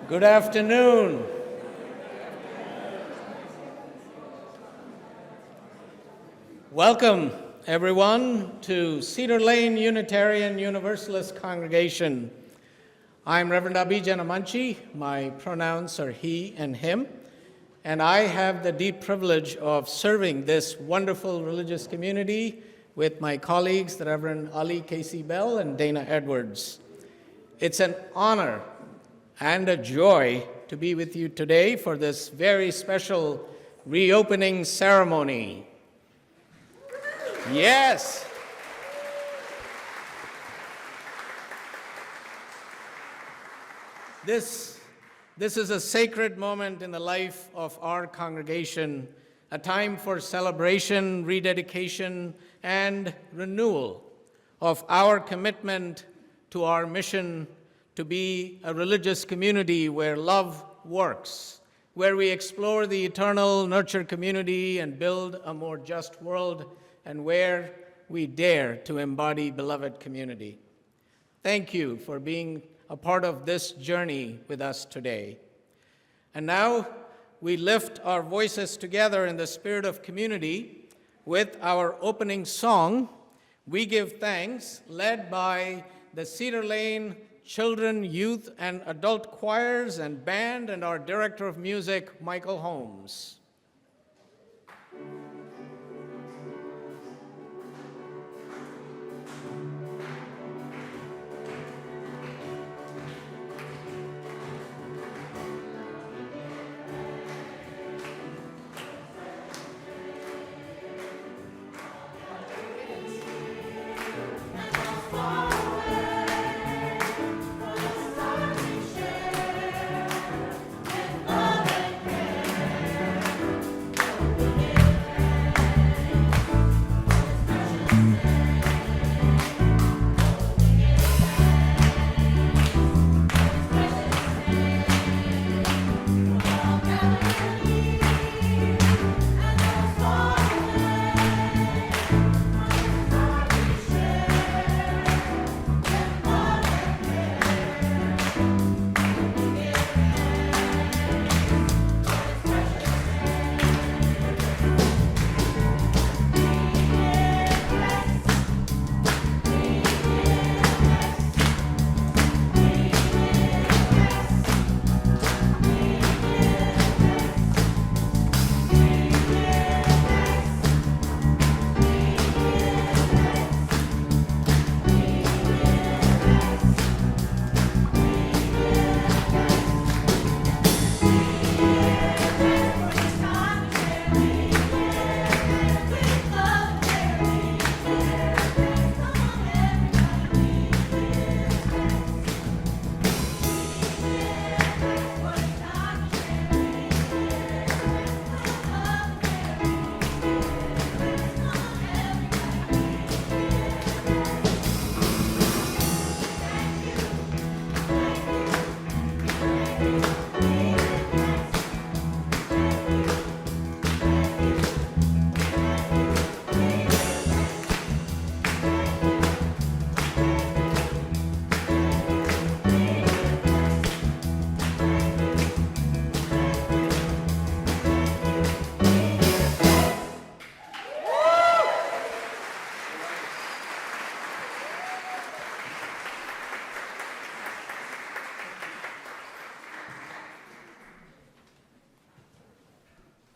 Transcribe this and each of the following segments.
Good afternoon. Welcome, everyone, to Cedar Lane Unitarian Universalist Congregation. I'm Reverend Abhijan Amanchi. My pronouns are he and him, and I have the deep privilege of serving this wonderful religious community with my colleagues, the Reverend Ali Casey Bell and Dana Edwards. It's an honor and a joy to be with you today for this very special reopening ceremony. Yes. This is a sacred moment in the life of our congregation, a time for celebration, rededication, and renewal of our commitment to our mission to be a religious community where love works, where we explore the eternal, nurture community, and build a more just world, and where we dare to embody beloved community. Thank you for being a part of this journey with us today. And now we lift our voices together in the spirit of community with our opening song, We Give Thanks, led by the Cedar Lane Children, Youth, and Adult Choirs and Band, and our Director of Music, Michael Holmes.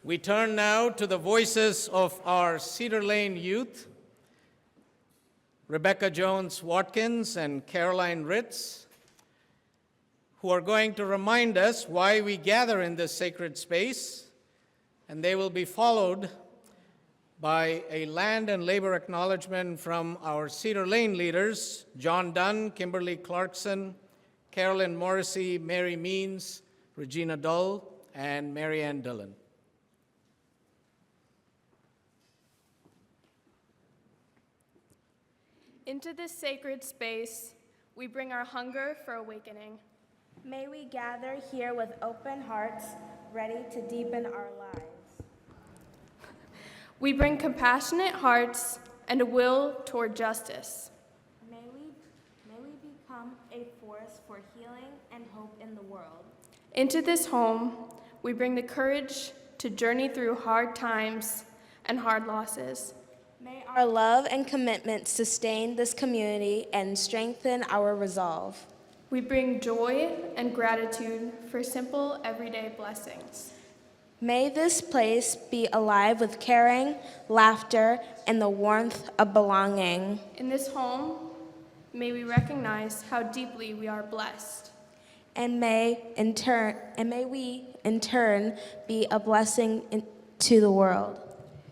We turn now to the voices of our Cedar Lane youth, Rebecca Jones-Watkins and Carolyn Ritz, who are going to remind us why we gather in this sacred space, and they will be followed by a land and labor acknowledgement from our Cedar Lane leaders, John Dunn, Kimberly Clarkson, Carolyn Morrissey, Mary Means, Regina Dillon, and Maryann Dillon. Into this sacred space, we bring our hunger for awakening. May we gather here with open hearts, ready to deepen our lives. We bring compassionate hearts and a will toward justice. May we become a force for healing and hope in the world. Into this home, we bring the courage to journey through hard times and hard losses. May our love and commitment sustain this community and strengthen our resolve. We bring joy and gratitude for simple, everyday blessings. May this place be alive with caring, laughter, and the warmth of belonging. In this home, may we recognize how deeply we are blessed. And may we in turn be a blessing to the world.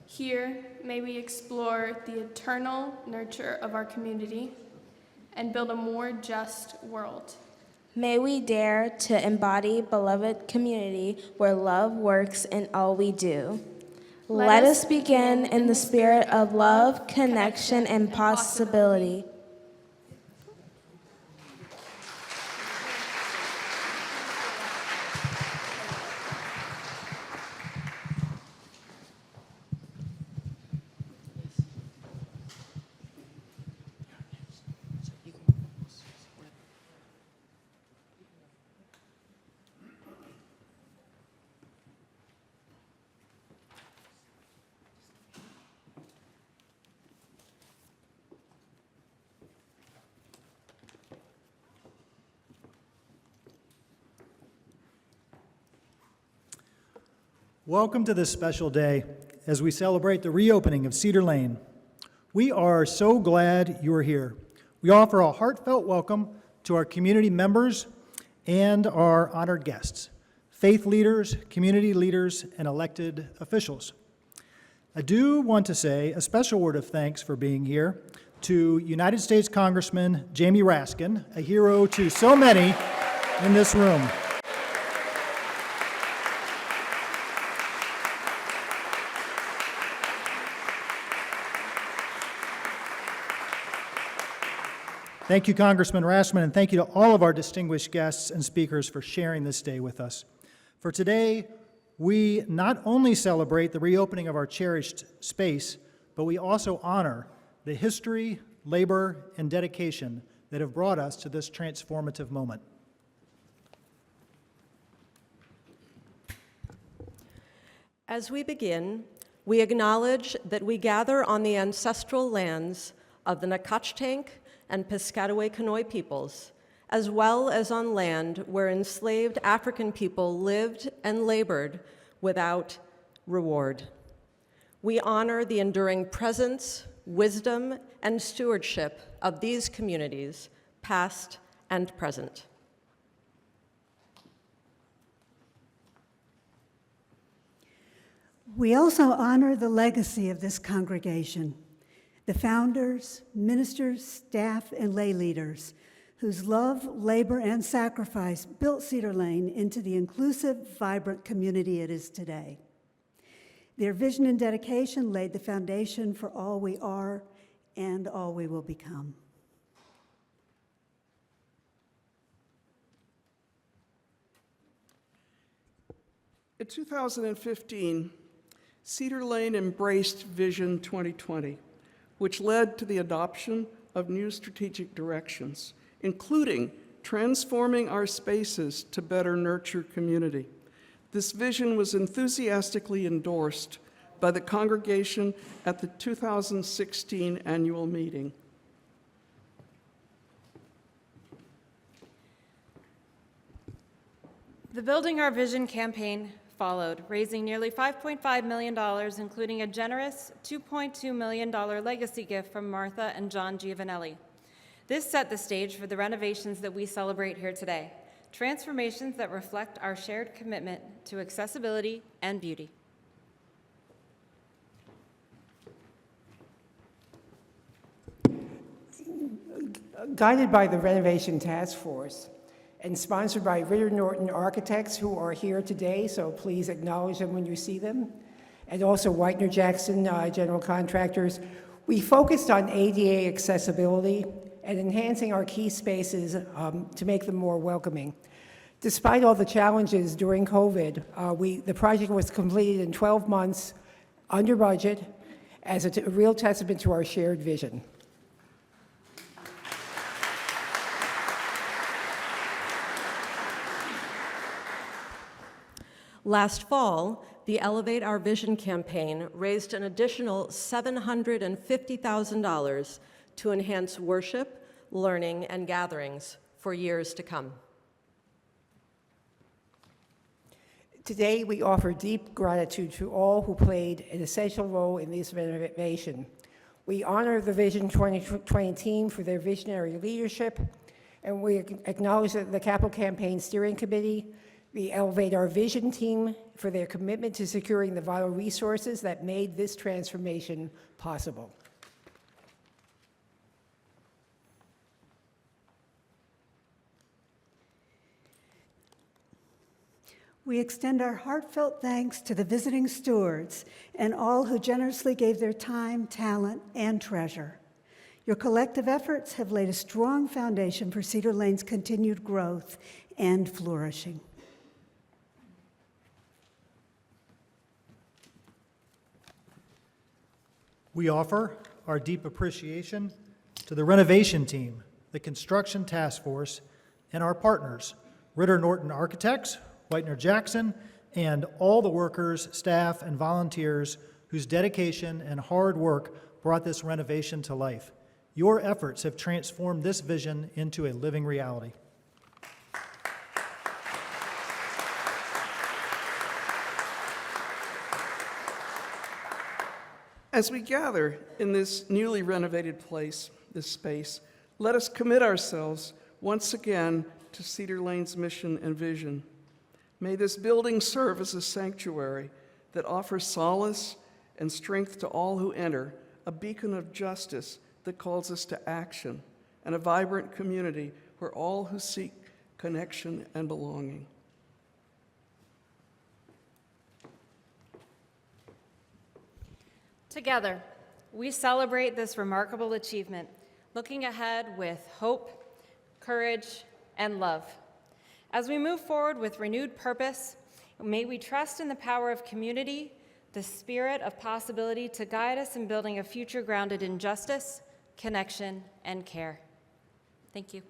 Here, may we explore the eternal nurture of our community and build a more just world. May we dare to embody beloved community where love works in all we do. Let us begin in the spirit of love, connection, and possibility. Welcome to this special day as we celebrate the reopening of Cedar Lane. We are so glad you are here. We offer a heartfelt welcome to our community members and our honored guests, faith leaders, community leaders, and elected officials. I do want to say a special word of thanks for being here to United States Congressman Jamie Raskin, a hero to so many in this room. Thank you, Congressman Raskin, and thank you to all of our distinguished guests and speakers for sharing this day with us. For today, we not only celebrate the reopening of our cherished space, but we also honor the history, labor, and dedication that have brought us to this transformative moment. As we begin, we acknowledge that we gather on the ancestral lands of the Nacotchtank and Piscataway Conoy peoples, as well as on land where enslaved African people lived and labored without reward. We honor the enduring presence, wisdom, and stewardship of these communities, past and present. We also honor the legacy of this congregation, the founders, ministers, staff, and lay leaders whose love, labor, and sacrifice built Cedar Lane into the inclusive, vibrant community it is today. Their vision and dedication laid the foundation for all we are and all we will become. In 2015, Cedar Lane embraced Vision 2020, which led to the adoption of new strategic directions, including transforming our spaces to better nurture community. This vision was enthusiastically endorsed by the congregation at the 2016 annual meeting. The Building Our Vision campaign followed, raising nearly $5.5 million, including a generous $2.2 million legacy gift from Martha and John Giovanelli. This set the stage for the renovations that we celebrate here today, transformations that reflect our shared commitment to accessibility and beauty. Guided by the Renovation Task Force and sponsored by Ritter Norton Architects, who are here today, so please acknowledge them when you see them, and also Whitener Jackson General Contractors, we focused on ADA accessibility and enhancing our key spaces to make them more welcoming. Despite all the challenges during COVID, the project was completed in 12 months, under budget, as a real testament to our shared vision. Last fall, the Elevate Our Vision campaign raised an additional $750,000 to enhance worship, learning, and gatherings for years to come. Today, we offer deep gratitude to all who played an essential role in this renovation. We honor the Vision 2020 team for their visionary leadership, and we acknowledge the Capital Campaign Steering Committee, the Elevate Our Vision team for their commitment to securing the vital resources that made this transformation possible. We extend our heartfelt thanks to the visiting stewards and all who generously gave their time, talent, and treasure. Your collective efforts have laid a strong foundation for Cedar Lane's continued growth and flourishing. We offer our deep appreciation to the renovation team, the construction task force, and our partners, Ritter Norton Architects, Whitener-Jackson, and all the workers, staff, and volunteers whose dedication and hard work brought this renovation to life. Your efforts have transformed this vision into a living reality. As we gather in this newly renovated place, this space, let us commit ourselves once again to Cedar Lane's mission and vision. May this building serve as a sanctuary that offers solace and strength to all who enter, a beacon of justice that calls us to action, and a vibrant community where all who seek connection and belonging. Together, we celebrate this remarkable achievement, looking ahead with hope, courage, and love. As we move forward with renewed purpose, may we trust in the power of community, the spirit of possibility to guide us in building a future grounded in justice, connection, and care. Thank you.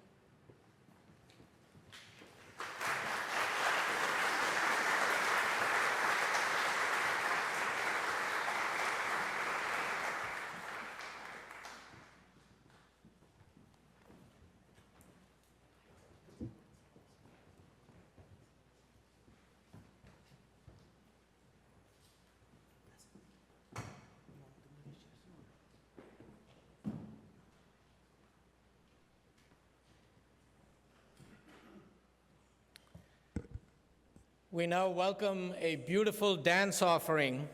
We now welcome a beautiful dance offering,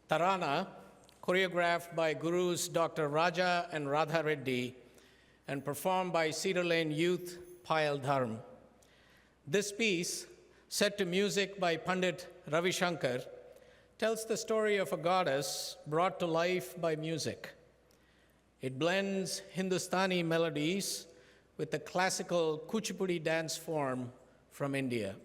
Tarana, choreographed by Gurus Dr. Raja and Radha Reddy, and performed by Cedar Lane Youth Payal Dharm. This piece, set to music by Pandit Ravi Shankar, tells the story of a goddess brought to life by music. It blends Hindustani melodies with the classical Kuchipudi dance form from India.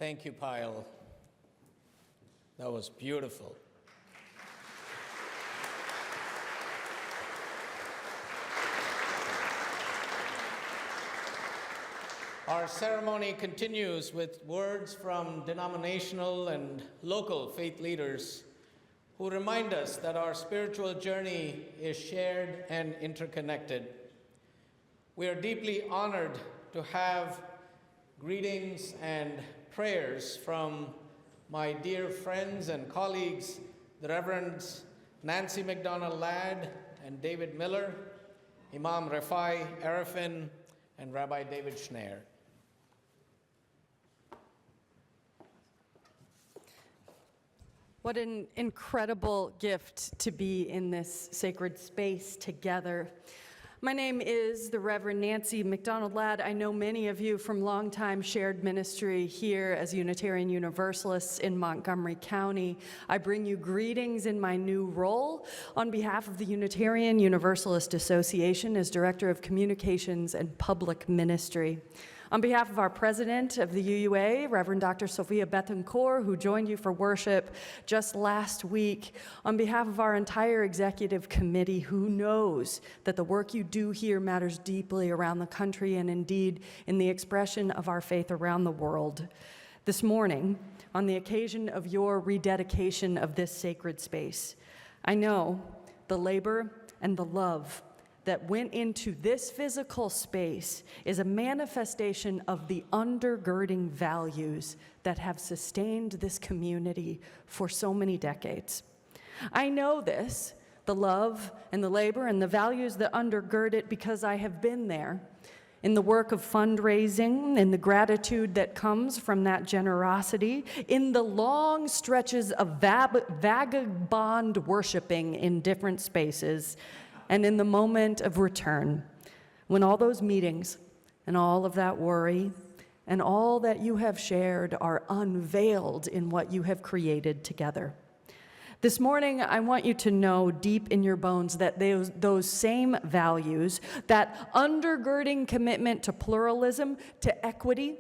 Thank you, Payal. That was beautiful. Our ceremony continues with words from denominational and local faith leaders who remind us that our spiritual journey is shared and interconnected. We are deeply honored to have greetings and prayers from my dear friends and colleagues, the Reverends Nancy McDonald Ladd and David Miller, Imam Refai, Arefin, and Rabbi David Shneyer. What an incredible gift to be in this sacred space together. My name is the Reverend Nancy McDonald Ladd. I know many of you from longtime shared ministry here as Unitarian Universalists in Montgomery County. I bring you greetings in my new role on behalf of the Unitarian Universalist Association as Director of Communications and Public Ministry. On behalf of our president of the UUA, Reverend Dr. Sophia Bethencourt, who joined you for worship just last week, on behalf of our entire executive committee, who knows that the work you do here matters deeply around the country and indeed in the expression of our faith around the world. This morning, on the occasion of your rededication of this sacred space, I know the labor and the love that went into this physical space is a manifestation of the undergirding values that have sustained this community for so many decades. I know this, the love and the labor and the values that undergird it, because I have been there in the work of fundraising, in the gratitude that comes from that generosity, in the long stretches of vagabond worshiping in different spaces, and in the moment of return, when all those meetings and all of that worry and all that you have shared are unveiled in what you have created together. This morning, I want you to know deep in your bones that those same values, that undergirding commitment to pluralism, to equity,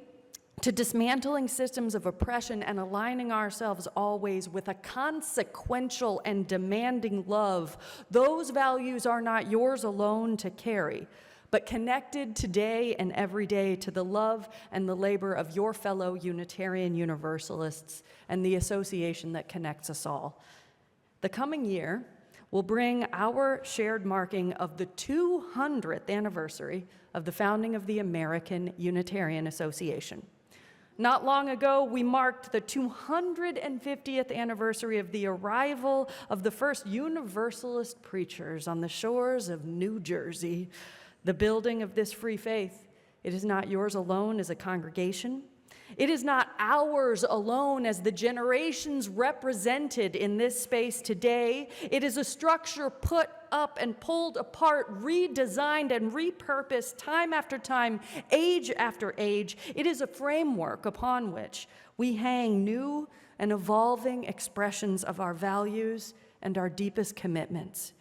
to dismantling systems of oppression and aligning ourselves always with a consequential and demanding love, those values are not yours alone to carry, but connected today and every day to the love and the labor of your fellow Unitarian Universalists and the association that connects us all. The coming year will bring our shared marking of the 200th anniversary of the founding of the American Unitarian Association. Not long ago, we marked the 250th anniversary of the arrival of the first Universalist preachers on the shores of New Jersey. The building of this free faith, it is not yours alone as a congregation. It is not ours alone as the generations represented in this space today. It is a structure put up and pulled apart, redesigned and repurposed time after time, age after age. It is a framework upon which we hang new and evolving expressions of our values and our deepest commitments.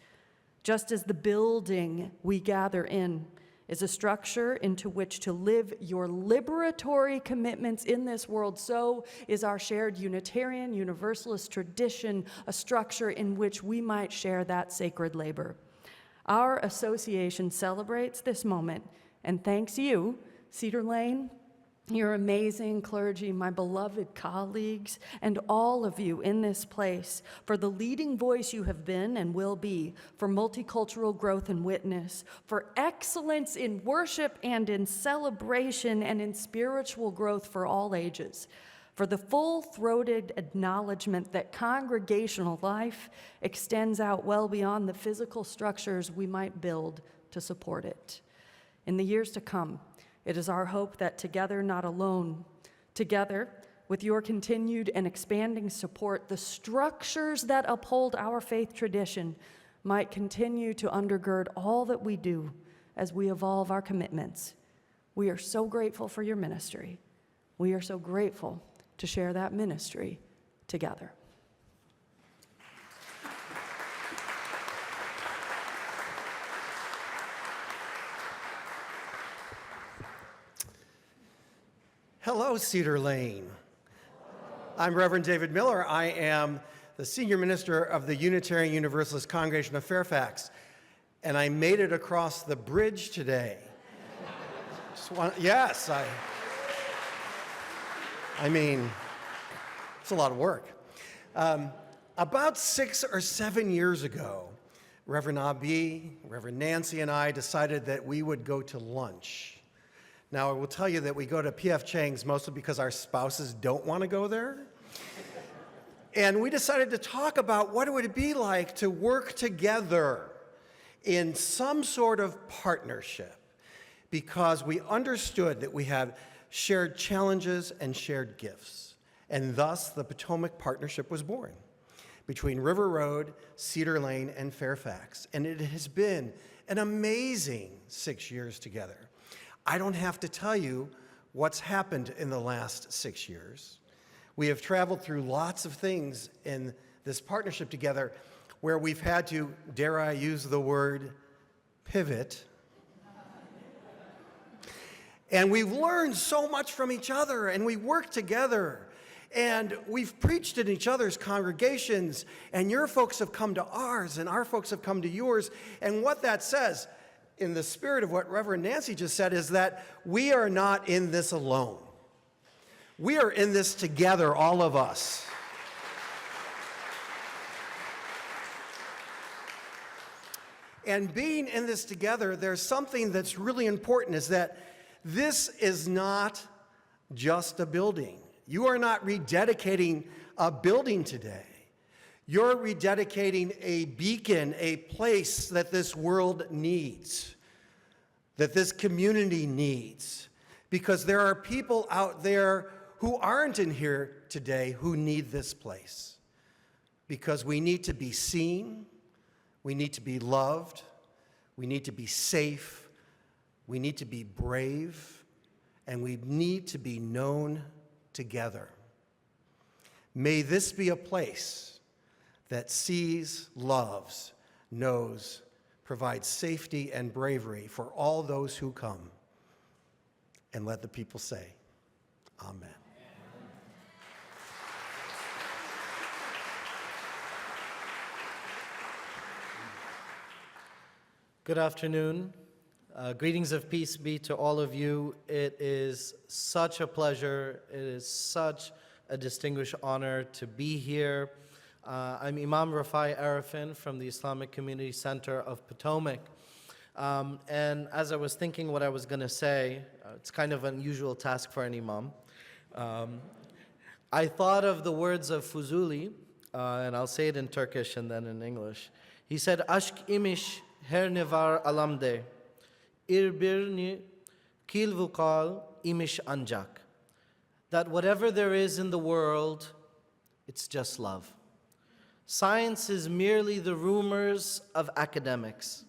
Just as the building we gather in is a structure into which to live your liberatory commitments in this world, so is our shared Unitarian Universalist tradition a structure in which we might share that sacred labor. Our association celebrates this moment and thanks you, Cedar Lane, your amazing clergy, my beloved colleagues, and all of you in this place for the leading voice you have been and will be for multicultural growth and witness, for excellence in worship and in celebration and in spiritual growth for all ages, for the full-throated acknowledgement that congregational life extends out well beyond the physical structures we might build to support it. In the years to come, it is our hope that together, not alone, together, with your continued and expanding support, the structures that uphold our faith tradition might continue to undergird all that we do as we evolve our commitments. We are so grateful for your ministry. We are so grateful to share that ministry together. Hello, Cedar Lane. I'm Reverend David Miller. I am the Senior Minister of the Unitarian Universalist Congregation of Fairfax, and I made it across the bridge today. Yes, I mean, it's a lot of work. About 6 or 7 years ago, Reverend Abi, Reverend Nancy, and I decided that we would go to lunch. Now, I will tell you that we go to P.F. Chang's mostly because our spouses don't want to go there. And we decided to talk about what it would be like to work together in some sort of partnership, because we understood that we have shared challenges and shared gifts. And thus, the Potomac Partnership was born between River Road, Cedar Lane, and Fairfax. And it has been an amazing 6 years together. I don't have to tell you what's happened in the last 6 years. We have traveled through lots of things in this partnership together where we've had to, dare I use the word, pivot. And we've learned so much from each other, and we work together. And we've preached in each other's congregations, and your folks have come to ours, and our folks have come to yours. And what that says, in the spirit of what Reverend Nancy just said, is that we are not in this alone. We are in this together, all of us. And being in this together, there's something that's really important, is that this is not just a building. You are not rededicating a building today. You're rededicating a beacon, a place that this world needs, that this community needs, because there are people out there who aren't in here today who need this place, because we need to be seen, we need to be loved, we need to be safe, we need to be brave, and we need to be known together. May this be a place that sees, loves, knows, provides safety and bravery for all those who come. And let the people say, Amen. Good afternoon. Greetings of peace be to all of you. It is such a pleasure. It is such a distinguished honor to be here. I'm Imam Refai Arefin from the Islamic Community Center of Potomac. And as I was thinking what I was going to say, it's kind of an unusual task for an imam. I thought of the words of Fuzuli, and I'll say it in Turkish and then in English. He said, Aşk imiş her nevar alamde. İrbirni kilvukal imish anjak. That whatever there is in the world, it's just love. Science is merely the rumors of academics.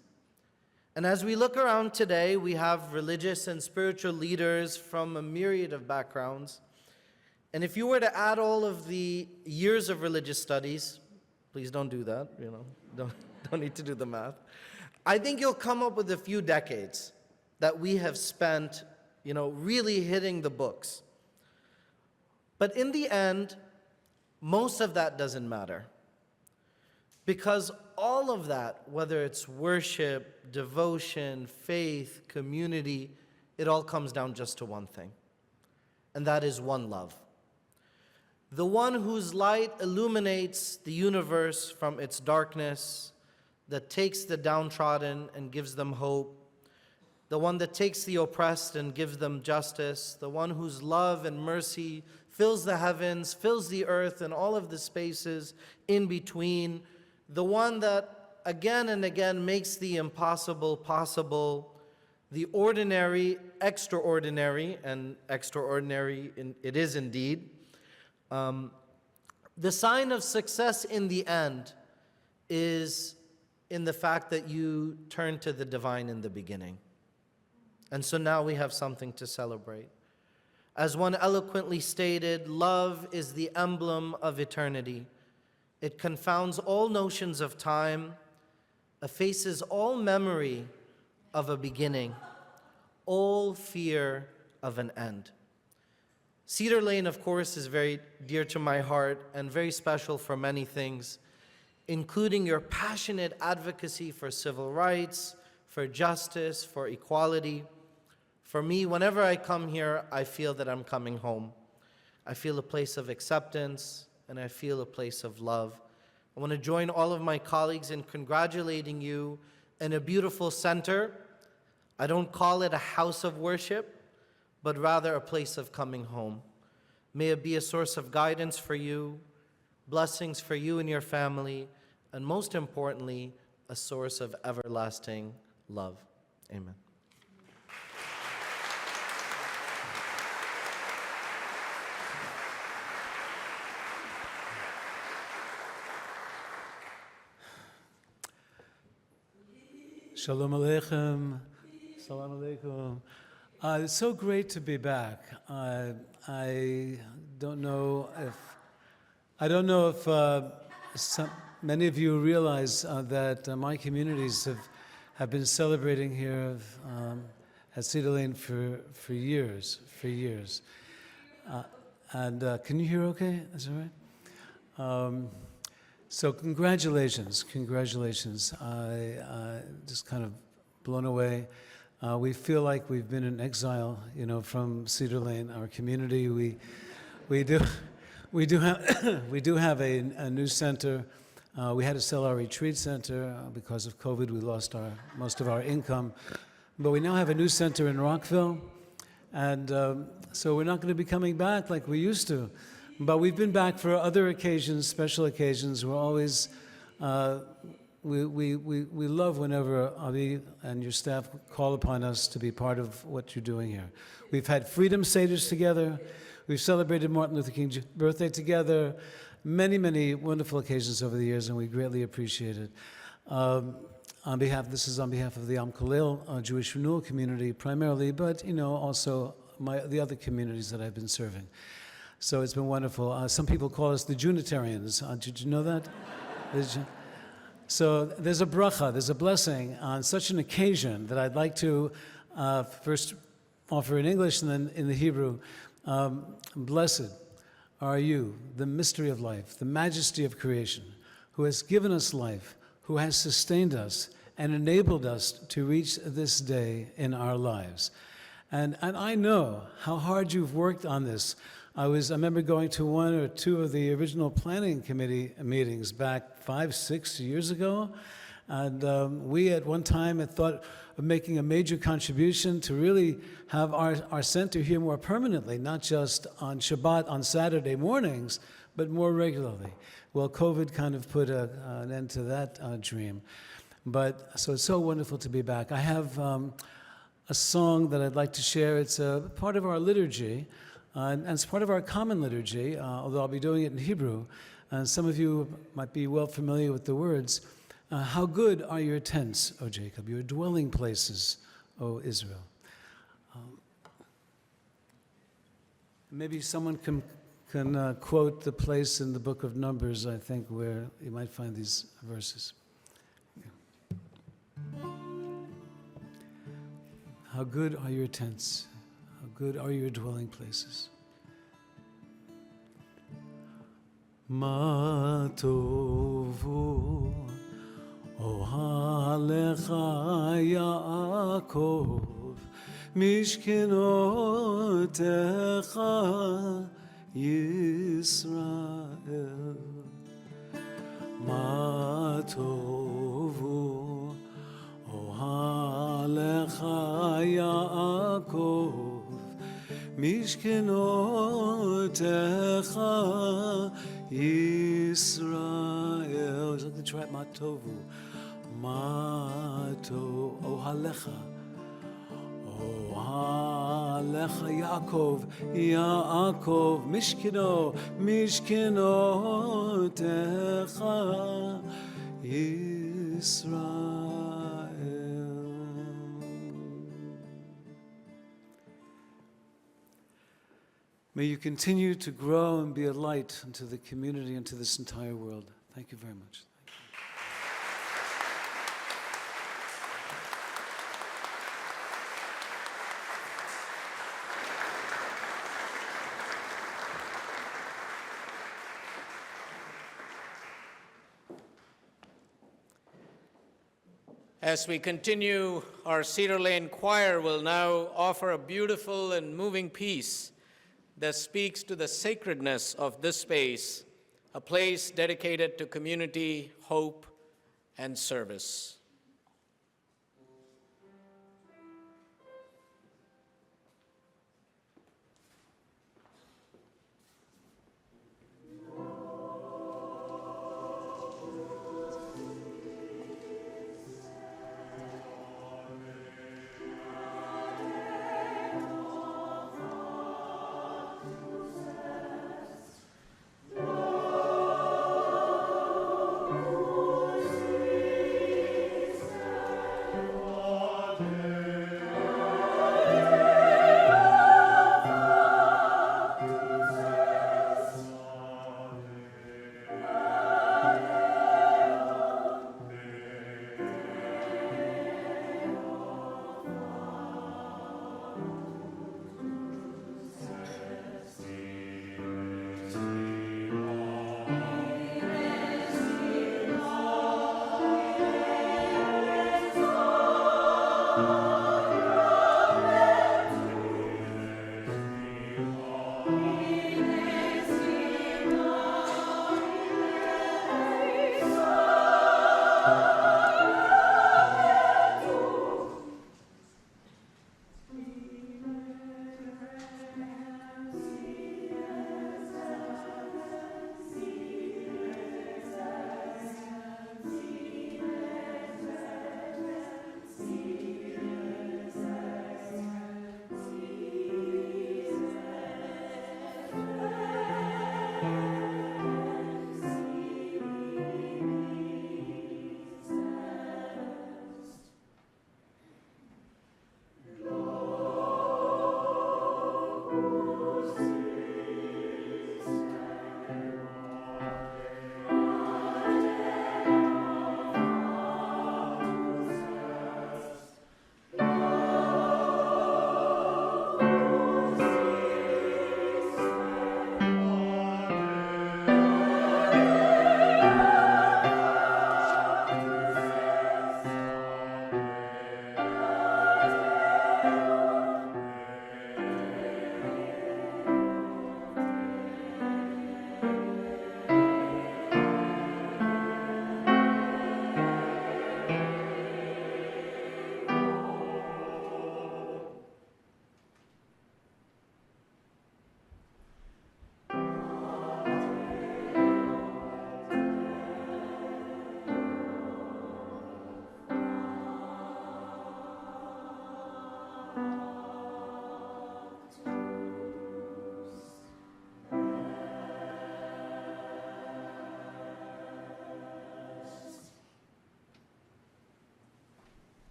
And as we look around today, we have religious and spiritual leaders from a myriad of backgrounds. And if you were to add all of the years of religious studies, please don't do that, don't need to do the math. I think you'll come up with a few decades that we have spent, really hitting the books. But in the end, most of that doesn't matter. Because all of that, whether it's worship, devotion, faith, community, it all comes down just to one thing. And that is one love. The one whose light illuminates the universe from its darkness, that takes the downtrodden and gives them hope, the one that takes the oppressed and gives them justice, the one whose love and mercy fills the heavens, fills the earth and all of the spaces in between, the one that again and again makes the impossible possible, the ordinary extraordinary, and extraordinary it is indeed. The sign of success in the end is in the fact that you turn to the divine in the beginning. And so now we have something to celebrate. As one eloquently stated, love is the emblem of eternity. It confounds all notions of time, effaces all memory of a beginning, all fear of an end. Cedar Lane, of course, is very dear to my heart and very special for many things, including your passionate advocacy for civil rights, for justice, for equality. For me, whenever I come here, I feel that I'm coming home. I feel a place of acceptance, and I feel a place of love. I want to join all of my colleagues in congratulating you in a beautiful center. I don't call it a house of worship, but rather a place of coming home. May it be a source of guidance for you, blessings for you and your family, and most importantly, a source of everlasting love. Amen. Shalom Aleichem. Salam Alaikum. It's so great to be back. I don't know if many of you realize that my communities have been celebrating here at Cedar Lane for years. Can you hear okay? Is that right? So congratulations. I just kind of blown away. We feel like we've been in exile, from Cedar Lane, our community. We do have a new center. We had to sell our retreat center because of COVID. We lost most of our income, but we now have a new center in Rockville, and so we're not going to be coming back like we used to. But we've been back for other occasions, special occasions. We're always. We love whenever Avi and your staff call upon us to be part of what you're doing here. We've had Freedom Seders together. We've celebrated Martin Luther King's birthday together. Many wonderful occasions over the years, and we greatly appreciate it. This is on behalf of the Kolel Jewish Renewal community primarily, but also the other communities that I've been serving. So it's been wonderful. Some people call us the Junitarians. Did you know that? So there's a bracha, there's a blessing on such an occasion that I'd like to first offer in English and then in the Hebrew. Blessed are you, the mystery of life, the majesty of creation, who has given us life, who has sustained us and enabled us to reach this day in our lives. And I know how hard you've worked on this. I remember going to one or two of the original planning committee meetings back 5-6 years ago, and we at one time had thought of making a major contribution to really have our center here more permanently, not just on Shabbat, on Saturday mornings, but more regularly. Well, COVID kind of put an end to that dream. So it's so wonderful to be back. I have a song that I'd like to share. It's a part of our liturgy. And it's part of our common liturgy, although I'll be doing it in Hebrew. And some of you might be well familiar with the words. How good are your tents, O Jacob, your dwelling places, O Israel. Maybe someone can quote the place in the book of Numbers, I think, where you might find these verses. How good are your tents? How good are your dwelling places? Ma tovu ohalecha Yaakov mishkenotecha Yisrael. Ma tovu ohalecha Yaakov Mishkenotecha Yisrael. It's like the tribe Matovu. Mato Ohalecha. Ohalecha Yaakov. Yaakov. Mishkenotecha Yisrael. May you continue to grow and be a light unto the community and to this entire world. Thank you very much. As we continue, our Cedar Lane Choir will now offer a beautiful and moving piece that speaks to the sacredness of this space, a place dedicated to community, hope, and service.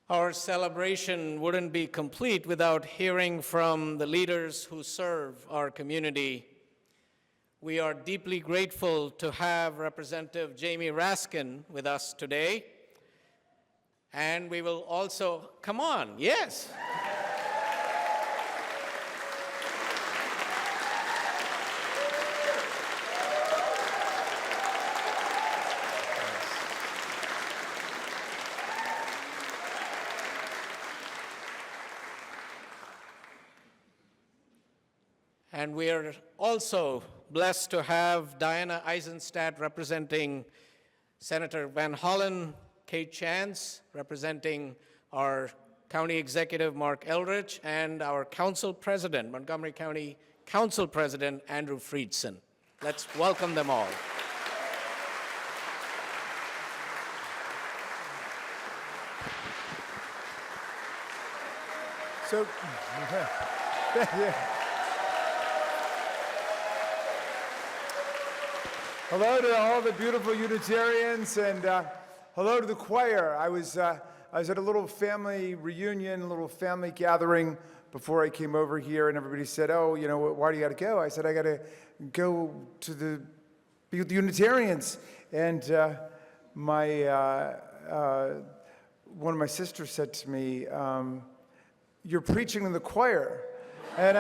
Our celebration wouldn't be complete without hearing from the leaders who serve our community. We are deeply grateful to have Representative Jamie Raskin with us today. And we will also, come on, yes. And we are also blessed to have Diana Eisenstat representing Senator Van Hollen, Kate Chance representing our County Executive Marc Elrich, and our Council President, Montgomery County Council President Andrew Friedson. Let's welcome them all. So, thank you. Hello to all the beautiful Unitarians, and hello to the choir. I was at a little family reunion, a little family gathering before I came over here, and everybody said, "Oh, you know, why do you got to go?" I said, "I got to go to be with the Unitarians." And one of my sisters said to me, you're preaching in the choir. And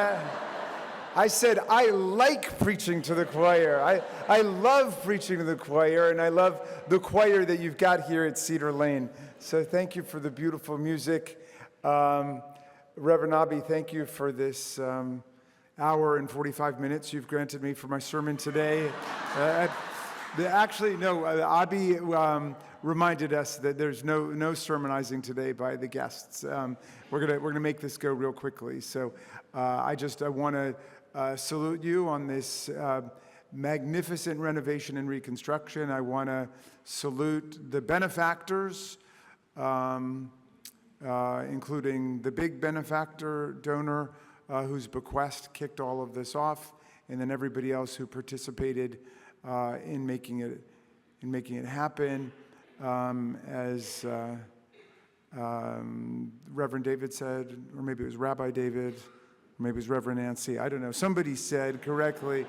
I said, I like preaching to the choir. I love preaching to the choir, and I love the choir that you've got here at Cedar Lane. So thank you for the beautiful music. Reverend Abi, thank you for this hour and 45 minutes you've granted me for my sermon today. Actually, no, Abi reminded us that there's no sermonizing today by the guests. We're gonna make this go real quickly. So I want to salute you on this magnificent renovation and reconstruction. I want to salute the benefactors, including the big benefactor donor whose bequest kicked all of this off, and then everybody else who participated in making it happen. As Reverend David said, or maybe it was Rabbi David, or maybe it was Reverend Nancy, I don't know. Somebody said correctly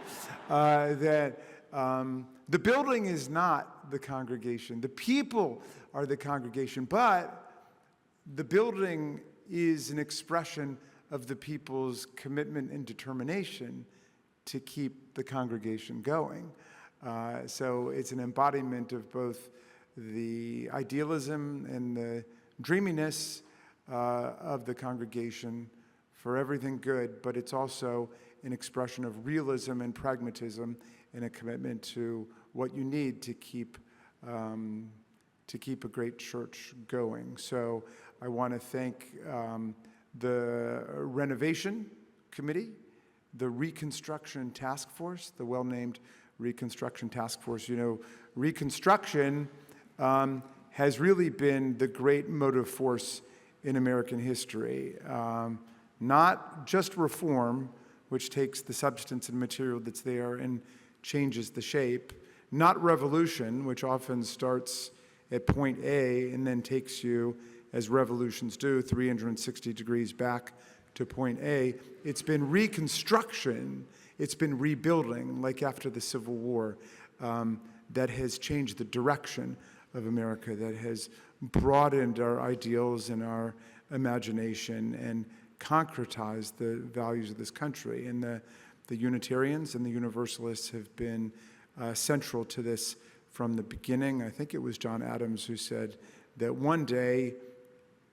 that the building is not the congregation. The people are the congregation, but the building is an expression of the people's commitment and determination to keep the congregation going. So it's an embodiment of both the idealism and the dreaminess of the congregation for everything good, but it's also an expression of realism and pragmatism and a commitment to what you need to keep a great church going. So I want to thank the renovation committee, the reconstruction task force, the well-named reconstruction task force. You know, reconstruction has really been the great motive force in American history. Not just reform, which takes the substance and material that's there and changes the shape. Not revolution, which often starts at point A and then takes you, as revolutions do, 360 degrees back to point A. It's been reconstruction, it's been rebuilding, like after the Civil War, that has changed the direction of America, that has broadened our ideals and our imagination and concretized the values of this country. And the Unitarians and the Universalists have been central to this from the beginning. I think it was John Adams who said that one day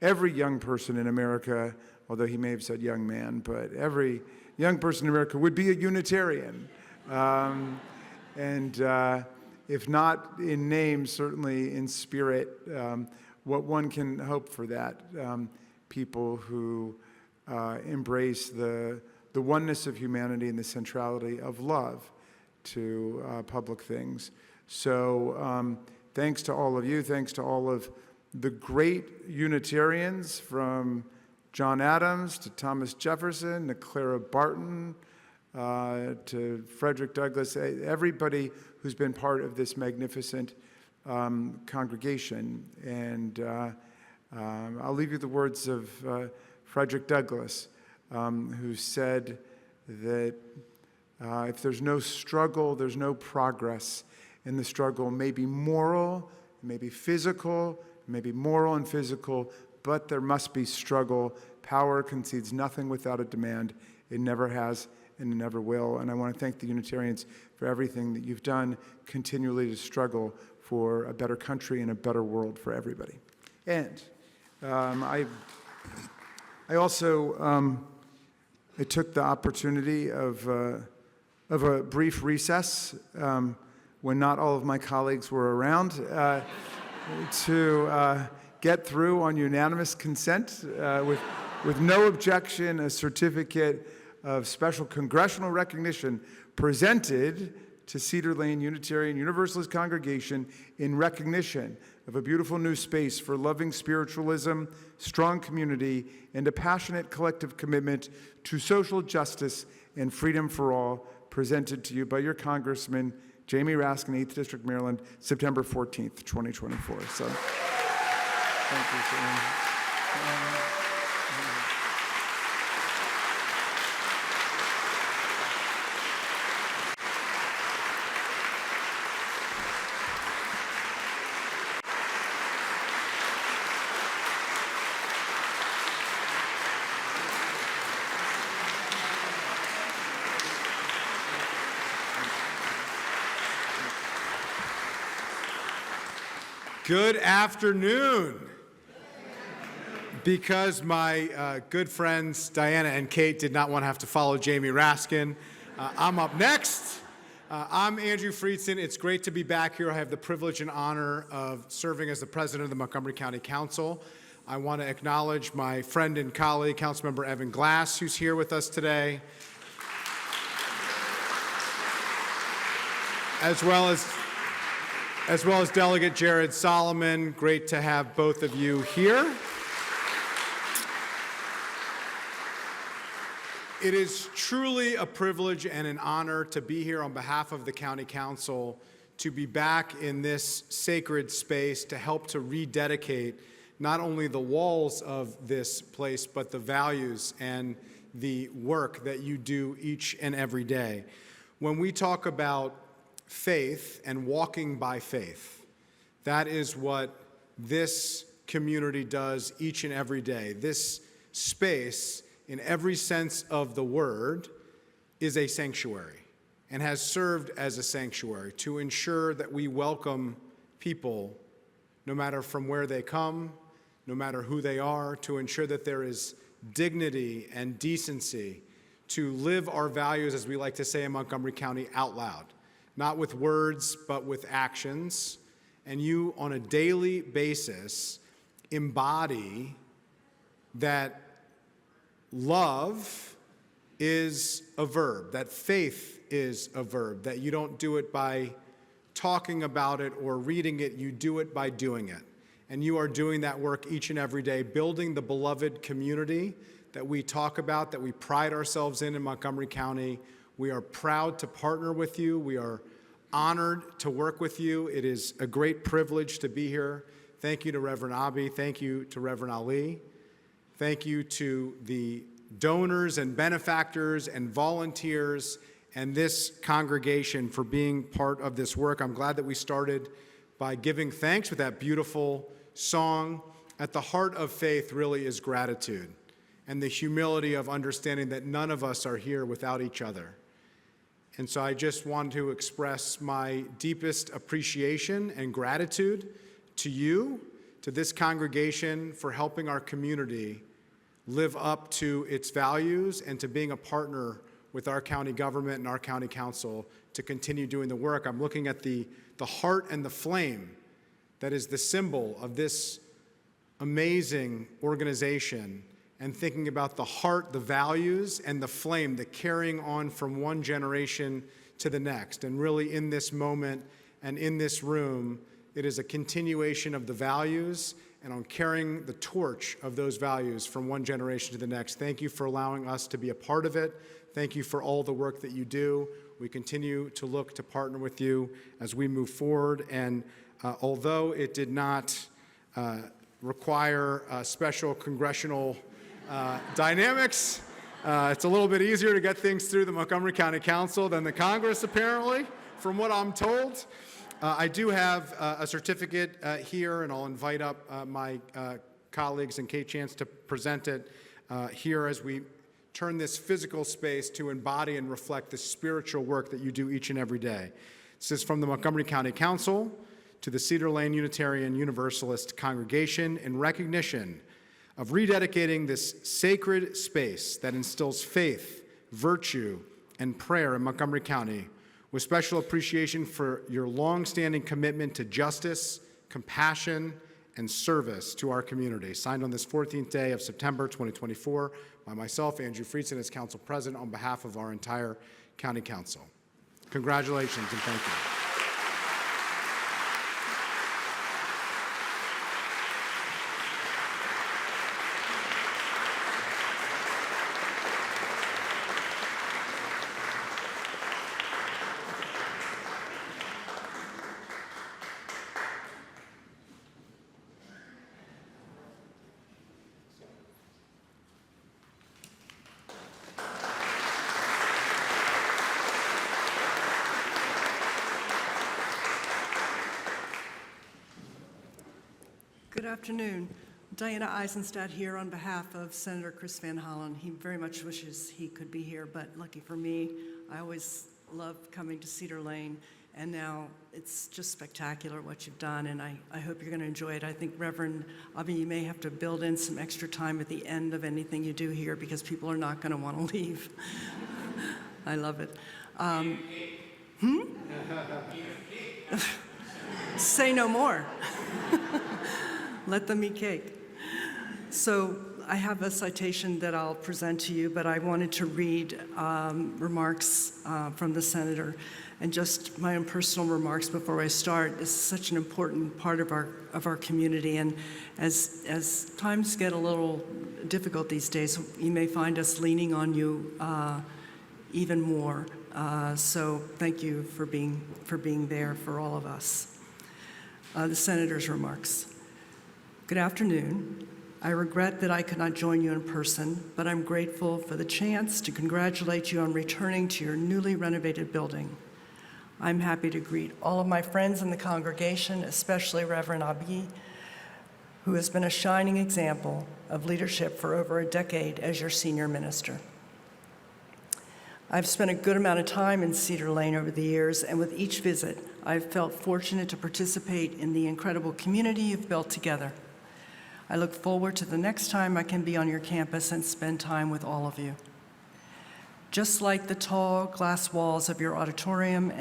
every young person in America, although he may have said young man, but every young person in America would be a Unitarian. If not in name, certainly in spirit, what one can hope for that. People who embrace the oneness of humanity and the centrality of love to public things. So thanks to all of you, thanks to all of the great Unitarians, from John Adams to Thomas Jefferson to Clara Barton to Frederick Douglass, everybody who's been part of this magnificent congregation. And I'll leave you the words of Frederick Douglass, who said that if there's no struggle, there's no progress. And the struggle may be moral, may be physical, may be moral and physical, but there must be struggle. Power concedes nothing without a demand. It never has and it never will. And I want to thank the Unitarians for everything that you've done continually to struggle for a better country and a better world for everybody. And I also I took the opportunity of a brief recess when not all of my colleagues were around to get through on unanimous consent with no objection a certificate of special congressional recognition presented to Cedar Lane Unitarian Universalist Congregation in recognition of a beautiful new space for loving spiritualism, strong community, and a passionate collective commitment to social justice and freedom for all, presented to you by your Congressman, Jamie Raskin, 8th District, Maryland, September 14th, 2024. So, thank you, sir. Good afternoon. Because my good friends Diana and Kate did not want to have to follow Jamie Raskin, I'm up next. I'm Andrew Friedson. It's great to be back here. I have the privilege and honor of serving as the president of the Montgomery County Council. I want to acknowledge my friend and colleague, Councilmember Evan Glass, who's here with us today, as well as Delegate Jared Solomon. Great to have both of you here. It is truly a privilege and an honor to be here on behalf of the County Council, to be back in this sacred space to help to rededicate not only the walls of this place, but the values and the work that you do each and every day. When we talk about faith and walking by faith, that is what this community does each and every day. This space, in every sense of the word, is a sanctuary and has served as a sanctuary to ensure that we welcome people no matter from where they come, no matter who they are, to ensure that there is dignity and decency to live our values, as we like to say in Montgomery County, out loud, not with words, but with actions. And you, on a daily basis, embody that love is a verb, that faith is a verb, that you don't do it by talking about it or reading it, you do it by doing it. And you are doing that work each and every day, building the beloved community that we talk about, that we pride ourselves in Montgomery County. We are proud to partner with you. We are honored to work with you. It is a great privilege to be here. Thank you to Reverend Abi. Thank you to Reverend Ali. Thank you to the donors and benefactors and volunteers and this congregation for being part of this work. I'm glad that we started by giving thanks with that beautiful song. At the heart of faith really is gratitude and the humility of understanding that none of us are here without each other. And so I just want to express my deepest appreciation and gratitude to you, to this congregation, for helping our community live up to its values and to being a partner with our county government and our county council to continue doing the work. I'm looking at the heart and the flame that is the symbol of this amazing organization, and thinking about the heart, the values, and the flame, the carrying on from one generation to the next. And really in this moment and in this room, it is a continuation of the values and on carrying the torch of those values from one generation to the next. Thank you for allowing us to be a part of it. Thank you for all the work that you do. We continue to look to partner with you as we move forward. And although it did not require special congressional dynamics, it's a little bit easier to get things through the Montgomery County Council than the Congress, apparently, from what I'm told. I do have a certificate here, and I'll invite up my colleagues and Kate Chance to present it here as we turn this physical space to embody and reflect the spiritual work that you do each and every day. This is from the Montgomery County Council to the Cedar Lane Unitarian Universalist Congregation in recognition of rededicating this sacred space that instills faith, virtue, and prayer in Montgomery County, with special appreciation for your long-standing commitment to justice, compassion, and service to our community. Signed on this 14th day of September 2024 by myself, Andrew Friedson, as Council President on behalf of our entire County Council. Congratulations and thank you. Good afternoon. Diana Eisenstat here on behalf of Senator Chris Van Hollen. He very much wishes he could be here, but lucky for me, I always love coming to Cedar Lane, and now it's just spectacular what you've done, and I hope you're going to enjoy it. I think, Reverend Abby, you may have to build in some extra time at the end of anything you do here because people are not going to want to leave. I love it. Say no more. Let them eat cake. So I have a citation that I'll present to you, but I wanted to read remarks from the senator, and just my own personal remarks before I start. This is such an important part of our community, and as times get a little difficult these days, you may find us leaning on you even more. So thank you for being there for all of us. The senator's remarks. Good afternoon. I regret that I could not join you in person, but I'm grateful for the chance to congratulate you on returning to your newly renovated building. I'm happy to greet all of my friends in the congregation, especially Reverend Abby, who has been a shining example of leadership for over a decade as your senior minister. I've spent a good amount of time in Cedar Lane over the years, and with each visit, I've felt fortunate to participate in the incredible community you've built together. I look forward to the next time I can be on your campus and spend time with all of you. Just like the tall glass walls of your auditorium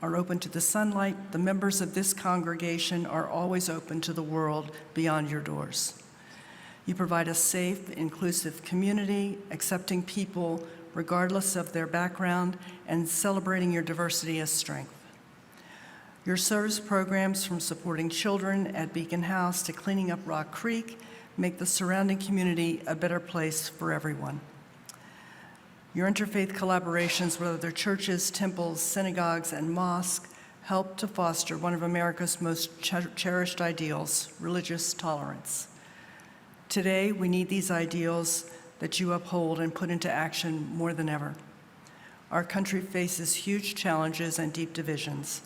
are open to the sunlight, the members of this congregation are always open to the world beyond your doors. You provide a safe, inclusive community, accepting people regardless of their background, and celebrating your diversity as strength. Your service programs, from supporting children at Beacon House to cleaning up Rock Creek, make the surrounding community a better place for everyone. Your interfaith collaborations with other churches, temples, synagogues, and mosques help to foster one of America's most cherished ideals, religious tolerance. Today, we need these ideals that you uphold and put into action more than ever. Our country faces huge challenges and deep divisions.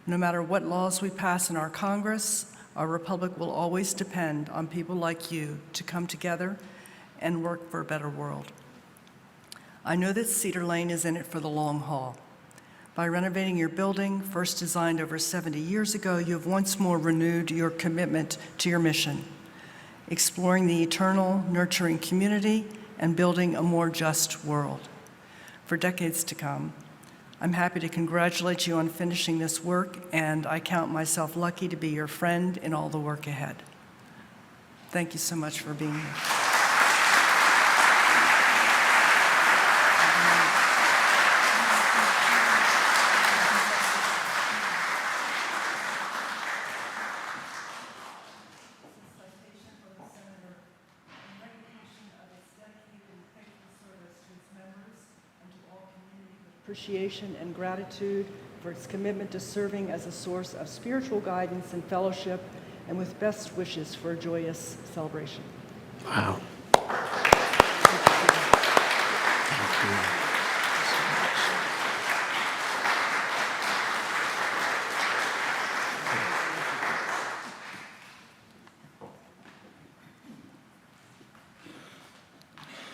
No matter what laws we pass in our Congress, our republic will always depend on people like you to come together and work for a better world. I know that Cedar Lane is in it for the long haul. By renovating your building, first designed over 70 years ago, you have once more renewed your commitment to your mission, exploring the eternal, nurturing community, and building a more just world. For decades to come, I'm happy to congratulate you on finishing this work, and I count myself lucky to be your friend in all the work ahead. Thank you so much for being here. Appreciation and gratitude for its commitment to serving as a source of spiritual guidance and fellowship, and with best wishes for a joyous celebration. Wow.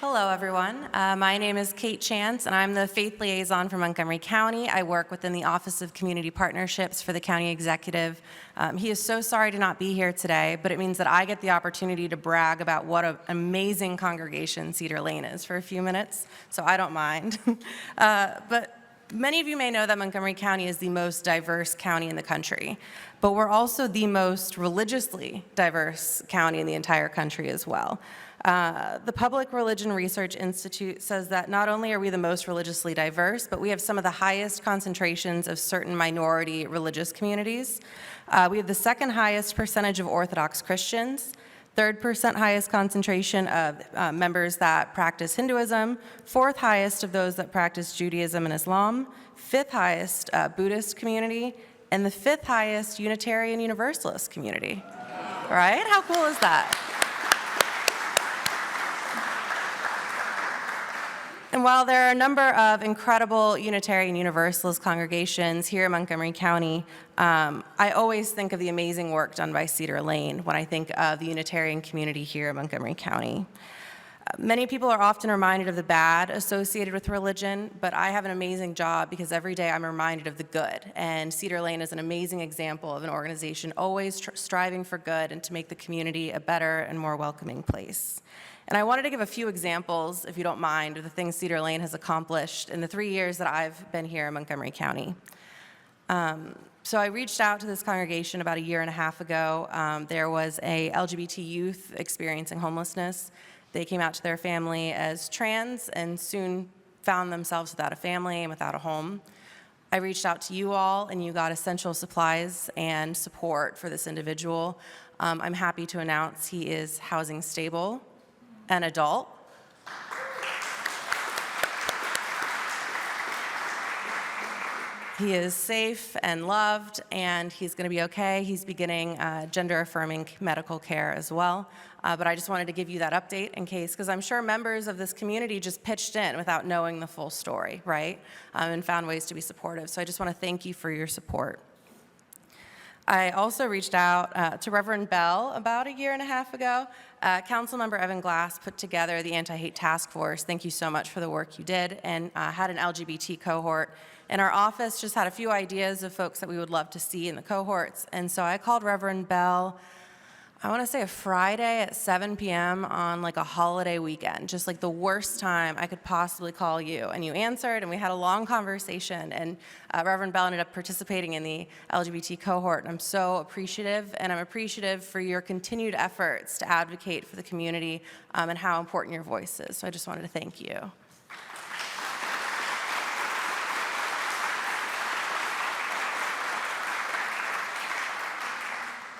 Hello, everyone. My name is Kate Chance, and I'm the Faith Liaison for Montgomery County. I work within the Office of Community Partnerships for the County Executive. He is so sorry to not be here today, but it means that I get the opportunity to brag about what an amazing congregation Cedar Lane is for a few minutes, so I don't mind. But many of you may know that Montgomery County is the most diverse county in the country, but we're also the most religiously diverse county in the entire country as well. The Public Religion Research Institute says that not only are we the most religiously diverse, but we have some of the highest concentrations of certain minority religious communities. We have the second highest percentage of Orthodox Christians, 3rd highest concentration of members that practice Hinduism, 4th highest of those that practice Judaism and Islam, 5th highest Buddhist community, and the 5th highest Unitarian Universalist community. Right? How cool is that? And while there are a number of incredible Unitarian Universalist congregations here in Montgomery County, I always think of the amazing work done by Cedar Lane when I think of the Unitarian community here in Montgomery County. Many people are often reminded of the bad associated with religion, but I have an amazing job because every day I'm reminded of the good. And Cedar Lane is an amazing example of an organization always striving for good and to make the community a better and more welcoming place. And I wanted to give a few examples, if you don't mind, of the things Cedar Lane has accomplished in the 3 years that I've been here in Montgomery County. So I reached out to this congregation about 1.5 years ago. There was a LGBT youth experiencing homelessness. They came out to their family as trans and soon found themselves without a family and without a home. I reached out to you all, and you got essential supplies and support for this individual. I'm happy to announce he is housing stable, an adult. He is safe and loved, and he's going to be okay. He's beginning gender-affirming medical care as well. But I just wanted to give you that update in case, because I'm sure members of this community just pitched in without knowing the full story, right? And found ways to be supportive. So I just want to thank you for your support. I also reached out to Reverend Bell about 1.5 years ago. Councilmember Evan Glass put together the Anti-Hate Task Force. Thank you so much for the work you did, and had an LGBT cohort. And our office just had a few ideas of folks that we would love to see in the cohorts. And so I called Reverend Bell, I want to say a Friday at 7 p.m. on like a holiday weekend, just like the worst time I could possibly call you. And you answered, and we had a long conversation. And Reverend Bell ended up participating in the LGBT cohort. And I'm so appreciative, and I'm appreciative for your continued efforts to advocate for the community and how important your voice is. So I just wanted to thank you.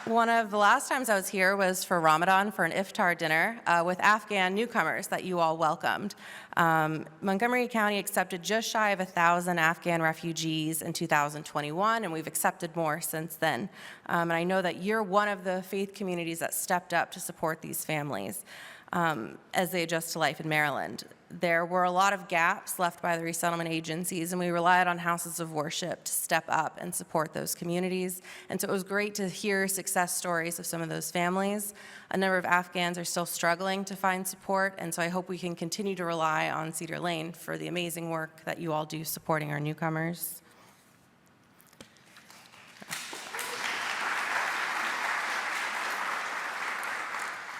One of the last times I was here was for Ramadan, for an iftar dinner with Afghan newcomers that you all welcomed. Montgomery County accepted just shy of 1,000 Afghan refugees in 2021, and we've accepted more since then. And I know that you're one of the faith communities that stepped up to support these families as they adjust to life in Maryland. There were a lot of gaps left by the resettlement agencies, and we relied on houses of worship to step up and support those communities. And so it was great to hear success stories of some of those families. A number of Afghans are still struggling to find support, and so I hope we can continue to rely on Cedar Lane for the amazing work that you all do supporting our newcomers.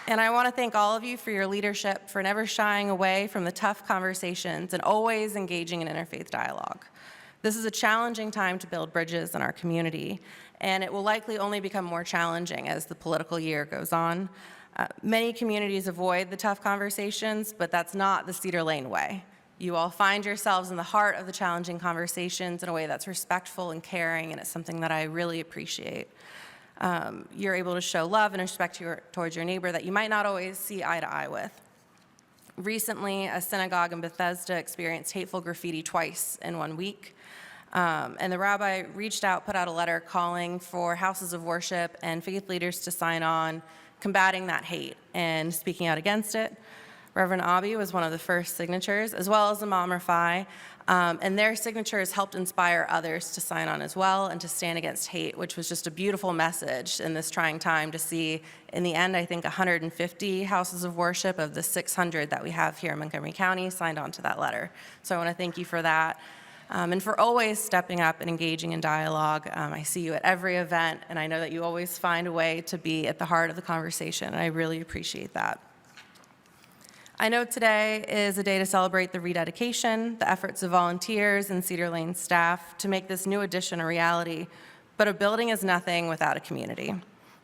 And I want to thank all of you for your leadership, for never shying away from the tough conversations and always engaging in interfaith dialogue. This is a challenging time to build bridges in our community, and it will likely only become more challenging as the political year goes on. Many communities avoid the tough conversations, but that's not the Cedar Lane way. You all find yourselves in the heart of the challenging conversations in a way that's respectful and caring, and it's something that I really appreciate. You're able to show love and respect towards your neighbor that you might not always see eye to eye with. Recently, a synagogue in Bethesda experienced hateful graffiti twice in 1 week. And the rabbi reached out, put out a letter calling for houses of worship and faith leaders to sign on, combating that hate and speaking out against it. Reverend Abi was one of the first signatures, as well as Imam Refai, and their signatures helped inspire others to sign on as well and to stand against hate, which was just a beautiful message in this trying time to see, in the end, I think 150 houses of worship of the 600 that we have here in Montgomery County signed on to that letter. So I want to thank you for that. And for always stepping up and engaging in dialogue. I see you at every event, and I know that you always find a way to be at the heart of the conversation, and I really appreciate that. I know today is a day to celebrate the rededication, the efforts of volunteers and Cedar Lane staff to make this new addition a reality, but a building is nothing without a community.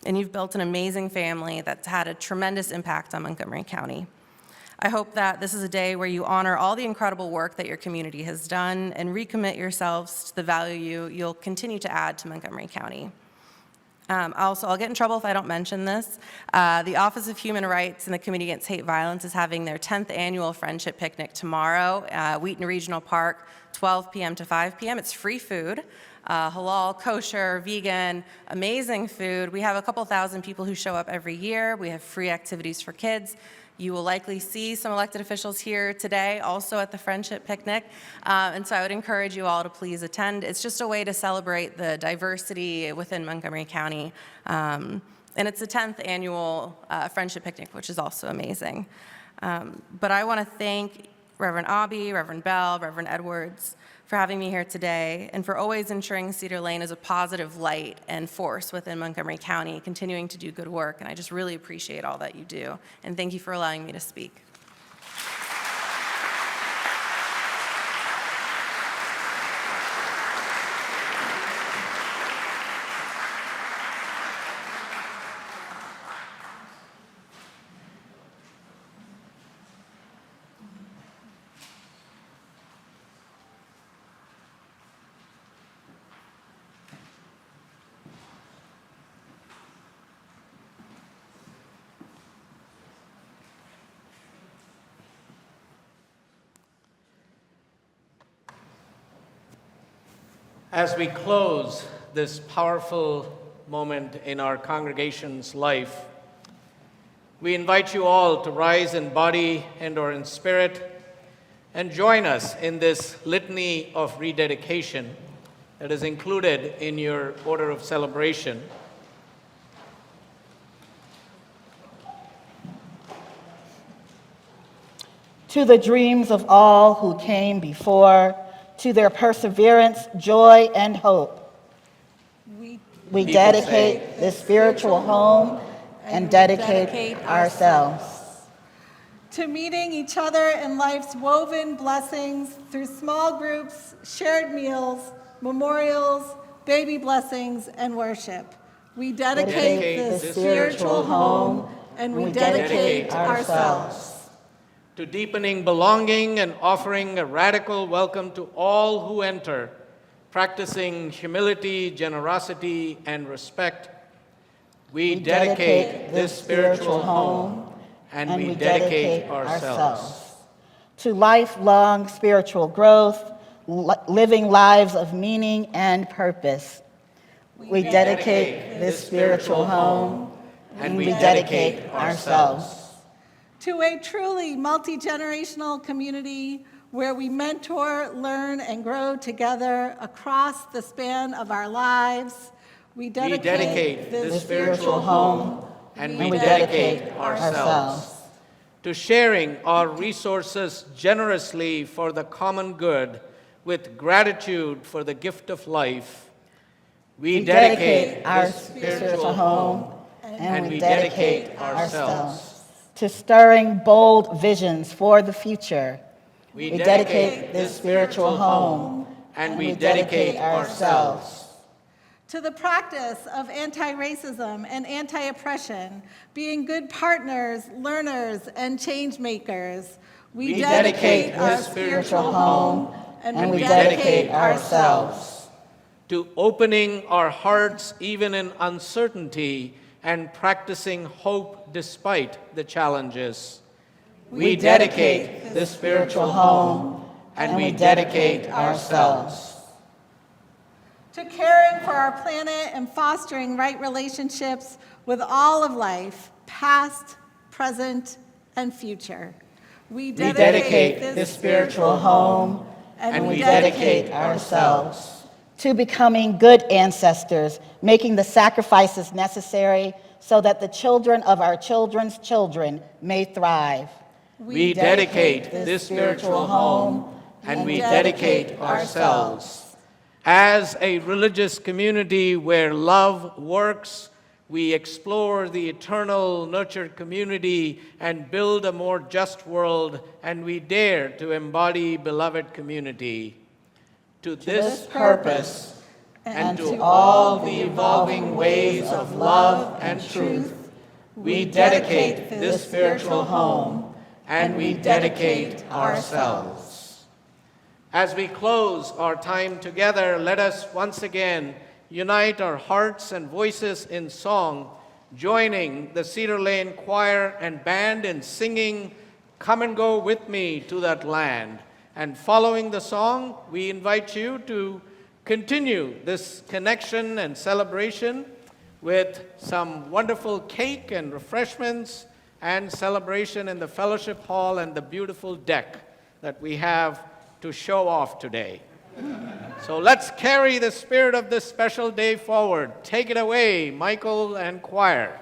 And you've built an amazing family that's had a tremendous impact on Montgomery County. I hope that this is a day where you honor all the incredible work that your community has done and recommit yourselves to the value you'll continue to add to Montgomery County. I'll get in trouble if I don't mention this. The Office of Human Rights and the Committee Against Hate Violence is having their 10th annual Friendship Picnic tomorrow, Wheaton Regional Park, 12 p.m. to 5 p.m. It's free food, halal, kosher, vegan, amazing food. We have a couple thousand people who show up every year. We have free activities for kids. You will likely see some elected officials here today, also at the Friendship Picnic. And so I would encourage you all to please attend. It's just a way to celebrate the diversity within Montgomery County. And it's the 10th annual Friendship Picnic, which is also amazing. But I want to thank Reverend Abby, Reverend Bell, Reverend Edwards for having me here today and for always ensuring Cedar Lane is a positive light and force within Montgomery County, continuing to do good work. And I just really appreciate all that you do. And thank you for allowing me to speak. As we close this powerful moment in our congregation's life, we invite you all to rise in body and/or in spirit and join us in this litany of rededication that is included in your order of celebration. To the dreams of all who came before, to their perseverance, joy, and hope. We dedicate this spiritual home and dedicate ourselves. To meeting each other in life's woven blessings through small groups, shared meals, memorials, baby blessings, and worship. We dedicate this spiritual home and we dedicate ourselves. To deepening belonging and offering a radical welcome to all who enter, practicing humility, generosity, and respect. We dedicate this spiritual home and we dedicate ourselves. To lifelong spiritual growth, living lives of meaning and purpose. We dedicate this spiritual home and we dedicate ourselves. To a truly multi-generational community where we mentor, learn, and grow together across the span of our lives. We dedicate this spiritual home and we dedicate ourselves. To sharing our resources generously for the common good with gratitude for the gift of life. We dedicate our spiritual home and we dedicate ourselves. To stirring bold visions for the future. We dedicate this spiritual home and we dedicate ourselves. To the practice of anti-racism and anti-oppression, being good partners, learners, and change makers. We dedicate our spiritual home and we dedicate ourselves. To opening our hearts even in uncertainty and practicing hope despite the challenges. We dedicate this spiritual home and we dedicate ourselves. To caring for our planet and fostering right relationships with all of life, past, present, and future. We dedicate this spiritual home and we dedicate ourselves. To becoming good ancestors, making the sacrifices necessary so that the children of our children's children may thrive. We dedicate this spiritual home and we dedicate ourselves. As a religious community where love works, we explore the eternal nurtured community and build a more just world, and we dare to embody beloved community. To this purpose, and to all the evolving ways of love and truth, we dedicate this spiritual home and we dedicate ourselves. As we close our time together, let us once again unite our hearts and voices in song, joining the Cedar Lane Choir and Band in singing, "Come and Go With Me to That Land." And following the song, we invite you to continue this connection and celebration with some wonderful cake and refreshments and celebration in the fellowship hall and the beautiful deck that we have to show off today. So let's carry the spirit of this special day forward. Take it away, Michael and choir.